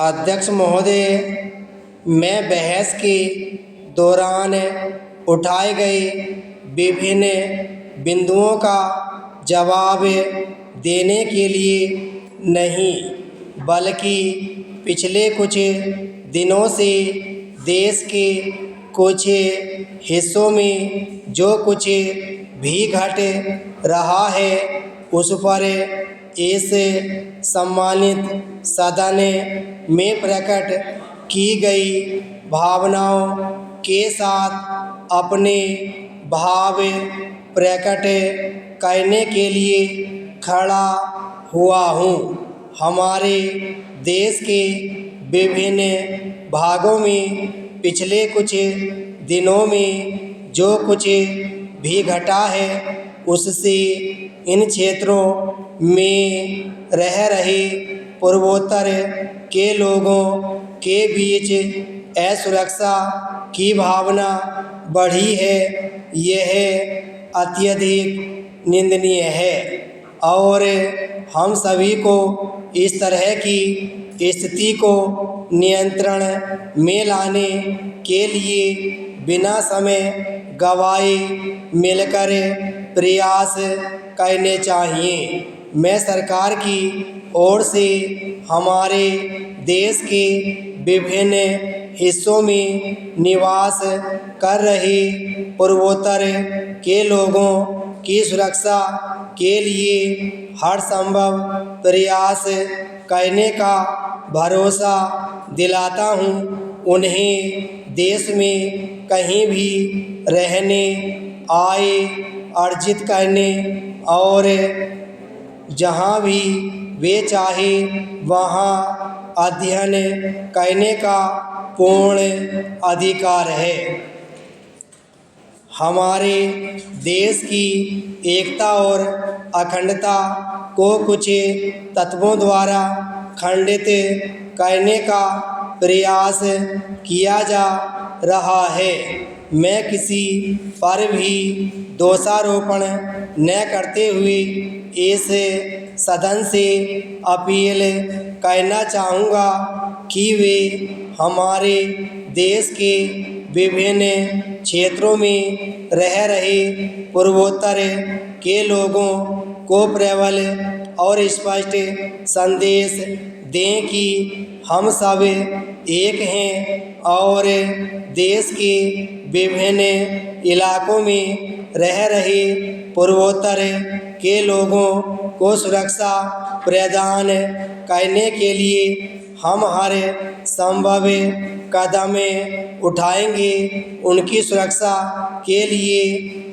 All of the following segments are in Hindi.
अध्यक्ष महोदय, मैं बहस के दौरान उठाए गए विभिन्न बिंदुओं का जवाब देने के लिए नहीं, बल्कि पिछले कुछ दिनों से देश के कुछ हिस्सों में जो कुछ भी घट रहा है उस पर इस सम्मानित सदन में प्रकट की गई भावनाओं के साथ अपने भाव प्रकट करने के लिए खड़ा हुआ हूँ। हमारे देश के विभिन्न भागों में पिछले कुछ दिनों में जो कुछ भी घटा है उससे इन क्षेत्रों में रह रहे पूर्वोत्तर के लोगों के बीच असुरक्षा की भावना बढ़ी है। यह अत्यधिक निंदनीय है और हम सभी को इस तरह की स्थिति को नियंत्रण में लाने के लिए बिना समय गवाए मिलकर प्रयास करने चाहिए। मैं सरकार की ओर से हमारे देश के विभिन्न हिस्सों में निवास कर रहे पूर्वोत्तर के लोगों की सुरक्षा के लिए हर संभव प्रयास करने का भरोसा दिलाता हूँ। उन्हें देश में कहीं भी रहने, आय अर्जित करने और जहाँ भी वे चाहे वहाँ अध्ययन करने का पूर्ण अधिकार है। हमारे देश की एकता और अखंडता को कुछ तत्वों द्वारा खंडित करने का प्रयास किया जा रहा है। मैं किसी पर भी दोषारोपण न करते हुए इस सदन से अपील करना चाहूँगा कि वे हमारे देश के विभिन्न क्षेत्रों में रह रहे पूर्वोत्तर के लोगों को प्रबल और स्पष्ट संदेश दें कि हम सब एक हैं और देश के विभिन्न इलाकों में रह रहे पूर्वोत्तर के लोगों को सुरक्षा प्रदान करने के लिए हम हर संभव कदम उठाएंगे। उनकी सुरक्षा के लिए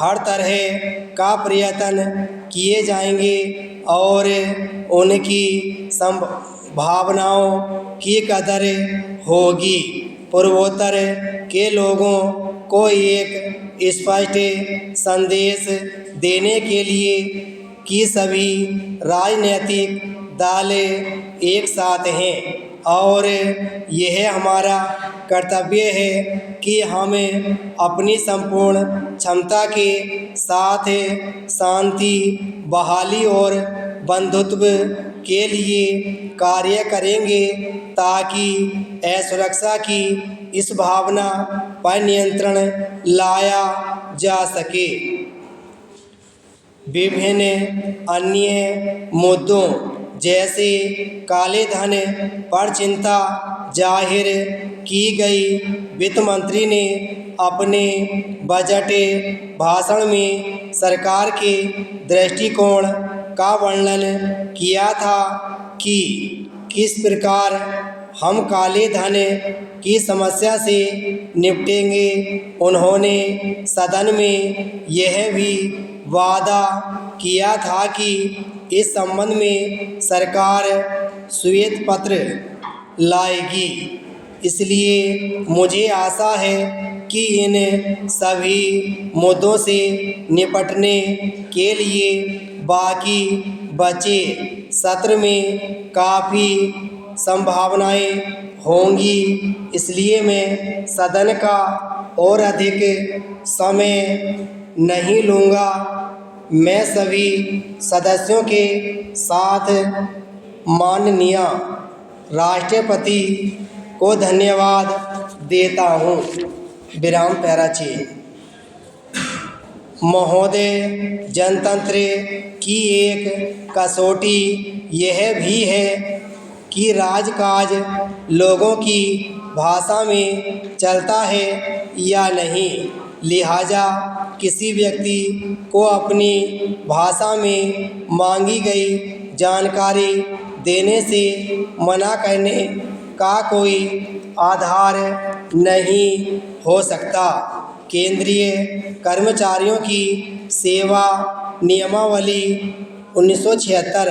हर तरह का प्रयत्न किए जाएंगे और उनकी संभावनाओं की कदर होगी। पूर्वोत्तर के लोगों को एक स्पष्ट संदेश देने के लिए कि सभी राजनीतिक दल एक साथ हैं और यह हमारा कर्तव्य है कि हम अपनी संपूर्ण क्षमता के साथ शांति, बहाली और बंधुत्व के लिए कार्य करेंगे ताकि असुरक्षा की इस भावना पर नियंत्रण लाया जा सके। विभिन्न अन्य मुद्दों जैसे काले धन पर चिंता जाहिर की गई। वित्त मंत्री ने अपने बजट भाषण में सरकार के दृष्टिकोण का वर्णन किया था कि किस प्रकार हम काले धन की समस्या से निपटेंगे। उन्होंने सदन में यह भी वादा किया था कि इस संबंध में सरकार श्वेत पत्र लाएगी। इसलिए मुझे आशा है कि इन सभी मुद्दों से निपटने के लिए बाकी बचे सत्र में काफ़ी संभावनाएं होंगी। इसलिए मैं सदन का और अधिक समय नहीं लूँगा। मैं सभी सदस्यों के साथ माननीय राष्ट्रपति को धन्यवाद देता हूँ। विराम पैरा 6। महोदय, जनतंत्र की एक कसौटी यह भी है कि राजकाज लोगों की भाषा में चलता है या नहीं। लिहाजा किसी व्यक्ति को अपनी भाषा में मांगी गई जानकारी देने से मना करने का कोई आधार नहीं हो सकता। केंद्रीय कर्मचारियों की सेवा नियमावली 1976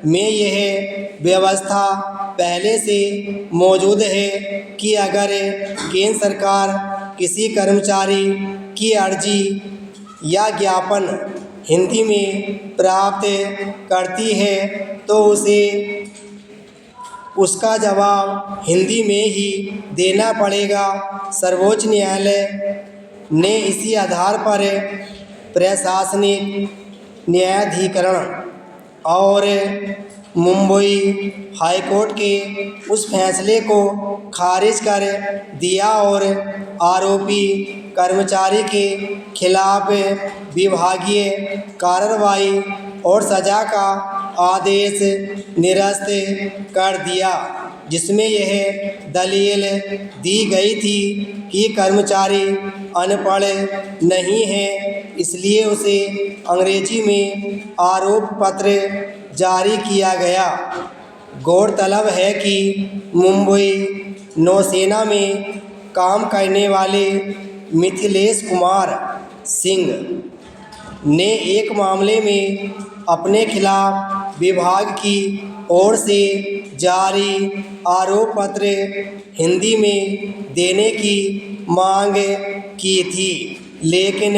में यह व्यवस्था पहले से मौजूद है कि अगर केंद्र सरकार किसी कर्मचारी की अर्जी या ज्ञापन हिंदी में प्राप्त करती है तो उसे उसका जवाब हिंदी में ही देना पड़ेगा। सर्वोच्च न्यायालय ने इसी आधार पर प्रशासनिक न्यायाधिकरण और मुंबई हाईकोर्ट के उस फैसले को खारिज कर दिया और आरोपी कर्मचारी के खिलाफ विभागीय कार्रवाई और सज़ा का आदेश निरस्त कर दिया, जिसमें यह दलील दी गई थी कि कर्मचारी अनपढ़ नहीं है, इसलिए उसे अंग्रेजी में आरोप पत्र जारी किया गया। गौरतलब है कि मुंबई नौसेना में काम करने वाले मिथिलेश कुमार सिंह ने एक मामले में अपने खिलाफ विभाग की ओर से जारी आरोप पत्र हिंदी में देने की मांग की थी, लेकिन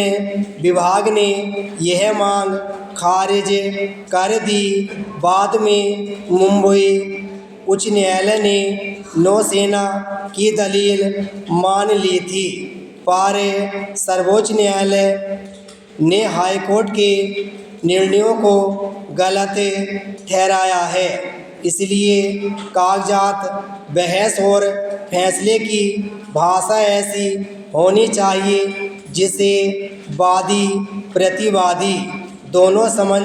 विभाग ने यह मांग खारिज कर दी। बाद में मुंबई उच्च न्यायालय ने नौसेना की दलील मान ली थी, पर सर्वोच्च न्यायालय ने हाईकोर्ट के निर्णयों को गलत ठहराया है। इसलिए कागजात, बहस और फैसले की भाषा ऐसी होनी चाहिए जिसे वादी प्रतिवादी दोनों समझ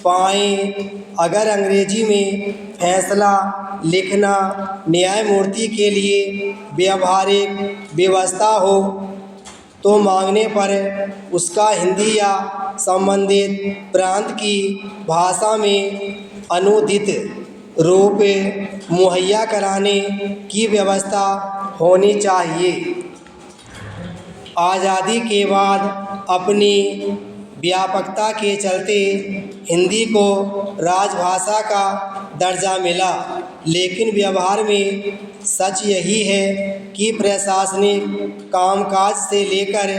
पाएं। अगर अंग्रेजी में फैसला लिखना न्यायमूर्ति के लिए व्यावहारिक व्यवस्था हो तो मांगने पर उसका हिंदी या संबंधित प्रांत की भाषा में अनुदित रूप मुहैया कराने की व्यवस्था होनी चाहिए। आज़ादी के बाद अपनी व्यापकता के चलते हिंदी को राजभाषा का दर्जा मिला, लेकिन व्यवहार में सच यही है कि प्रशासनिक कामकाज से लेकर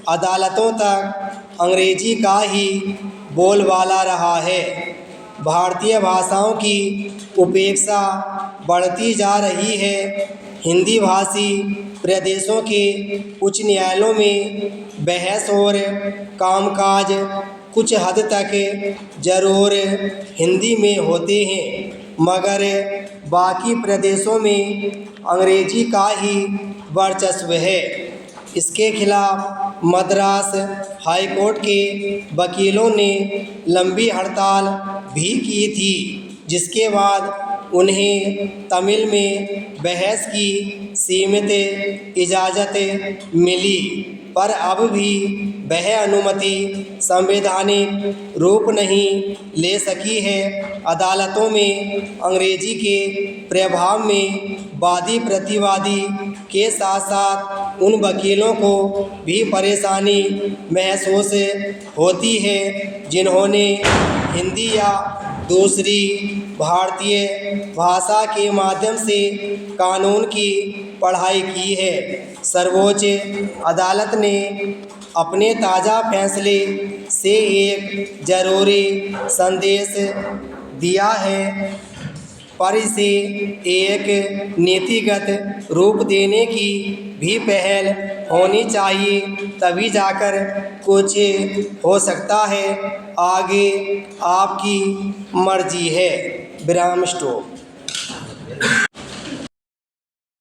अदालतों तक अंग्रेजी का ही बोलबाला रहा है। भारतीय भाषाओं की उपेक्षा बढ़ती जा रही है। हिंदी भाषी प्रदेशों के उच्च न्यायालयों में बहस और कामकाज कुछ हद तक ज़रूर हिंदी में होते हैं, मगर बाकी प्रदेशों में अंग्रेजी का ही वर्चस्व है। इसके खिलाफ मद्रास हाईकोर्ट के वकीलों ने लंबी हड़ताल भी की थी, जिसके बाद उन्हें तमिल में बहस की सीमित इजाज़त मिली, पर अब भी वह अनुमति संवैधानिक रूप नहीं ले सकी है। अदालतों में अंग्रेजी के प्रभाव में वादी प्रतिवादी के साथ साथ उन वकीलों को भी परेशानी महसूस होती है जिन्होंने हिंदी या दूसरी भारतीय भाषा के माध्यम से कानून की पढ़ाई की है। सर्वोच्च अदालत ने अपने ताज़ा फैसले से एक ज़रूरी संदेश दिया है, पर इसे एक नीतिगत रूप देने की भी पहल होनी चाहिए, तभी जाकर कुछ हो सकता है। आगे आपकी मर्जी है। विराम स्टॉप।